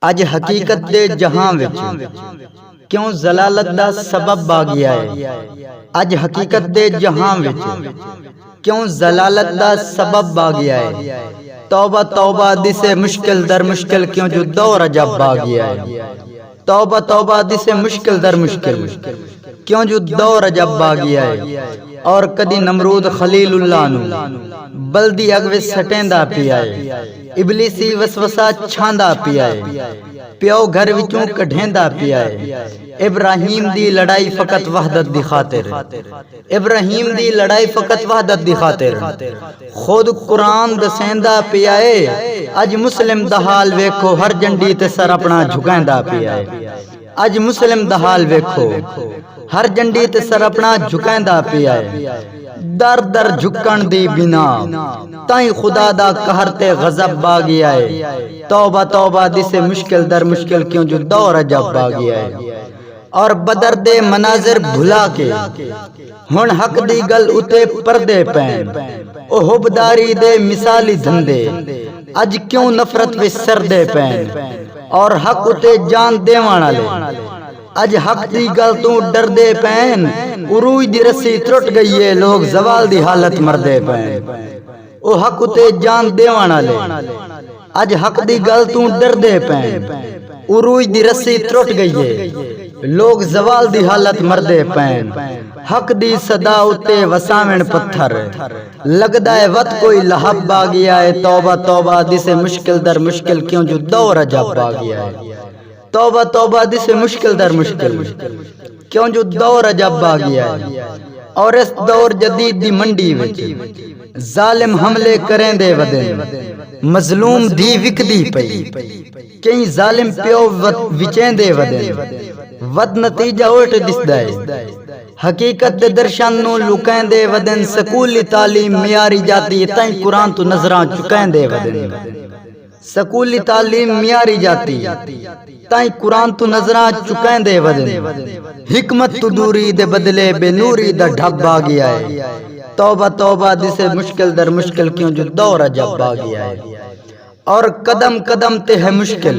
اج حقیقت دے جہاں وچ کیوں زلالت دا سبب آ گیا ہے۔ اج حقیقت دے جہاں وچ کیوں زلالت دا سبب آ گیا ہے۔ توبہ توبہ دسے مشکل در مشکل کیوں جو دور عجب آ گیا ہے۔ توبہ توبہ دسے مشکل در مشکل کیوں جو دور عجب آ گیا ہے۔ اور کدی نمرود خلیل اللہ نو بلدی اگ وچ سٹیندا پیا ہے۔ ابلیسی وسوسہ چھاندا پیا ہے۔ پیو گھر وچوں کڈھیندا پیا ہے۔ ابراہیم دی لڑائی فقط وحدت دی خاطر، ابراہیم دی لڑائی فقط وحدت دی خاطر خود قرآن دسیندا پیا ہے۔ اج مسلم دا حال ویکھو، ہر جنڈی تے سر اپنا جھکیندا پیا ہے۔ اج مسلم دا حال ویکھو، ہر جنڈی تے سر اپنا جھکیندا پیا ہے۔ در در جھکن دی بنا تائیں خدا دا قہر تے غضب آ گیا ہے۔ توبہ توبہ دسے مشکل در مشکل کیوں جو دور عجب آ گیا ہے۔ اور بدر دے مناظر بھلا کے ہن حق دی گل اتے پردے پین، او حبداری دے مثالی دھندے اج کیوں نفرت وچ سردے پین، اور حق اتے جان دیوان والے اج حق دی گل تو ڈر دے پین۔ عروج دی رسی ٹرٹ گئی ہے، لوگ زوال دی حالت مردے پین۔ او حق اتے جان دیوان والے اج حق دی گل تو ڈر دے پین۔ عروج دی رسی ٹرٹ گئی ہے، لوگ زوال دی حالت مردے پین۔ حق دی صدا اتے وساوین پتھر لگدا ہے وت کوئی لہب آ گیا ہے۔ توبہ توبہ دسے مشکل در مشکل کیوں جو دور عجب آ گیا ہے۔ توبہ توبہ دسے مشکل در مشکل کیوں جو دور عجب آ گیا ہے۔ اور اس دور جدید دی منڈی وچ ظالم حملے کریں دے ودن، مظلوم دی وکدی پئی، کئی ظالم پیو وچیں دے ودن، ود نتیجہ الٹ دسدا ہے۔ حقیقت دے درشن نو لکیں دے ودن، سکولی تعلیم معیاری جاتی تائیں قرآن تو نظراں چکیں دے ودن۔ سکولی تعلیم معیاری جاتی تائیں قرآن تو نظراں چکیں دے ودن۔ حکمت تو دوری دے بدلے بے نوری دا ڈھب آ گیا ہے۔ توبہ توبہ دسے مشکل در مشکل کیوں جو دور عجب آ گیا ہے۔ اور قدم قدم تے ہے مشکل،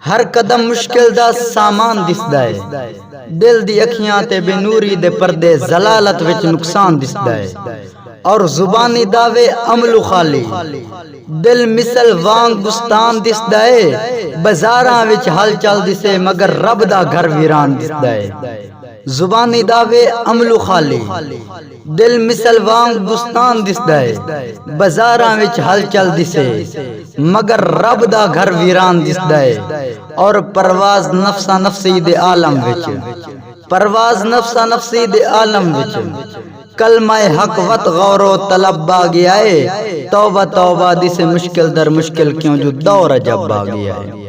ہر قدم مشکل دا سامان دسدا ہے۔ دل دی اکھیاں تے بے نوری دے پردے زلالت وچ نقصان دسدا ہے۔ اور زبانی دعوے عمل خالی دل مثل وانگ بستان دسدا ہے۔ بازاراں وچ ہل چل دسے مگر رب دا گھر ویران دسدا ہے۔ زبانی دعوے عمل خالی دل مثل وانگ بستان دسدا ہے۔ بازاراں وچ ہل چل دسے مگر رب دا گھر ویران دسدا ہے۔ اور پرواز نفسا نفسی دے عالم وچ، پرواز نفسا نفسی دے عالم وچ کلمہ حق وت غور و طلب آ گیا ہے۔ توبہ توبہ دسے مشکل در مشکل کیوں جو دور عجب آ گیا ہے۔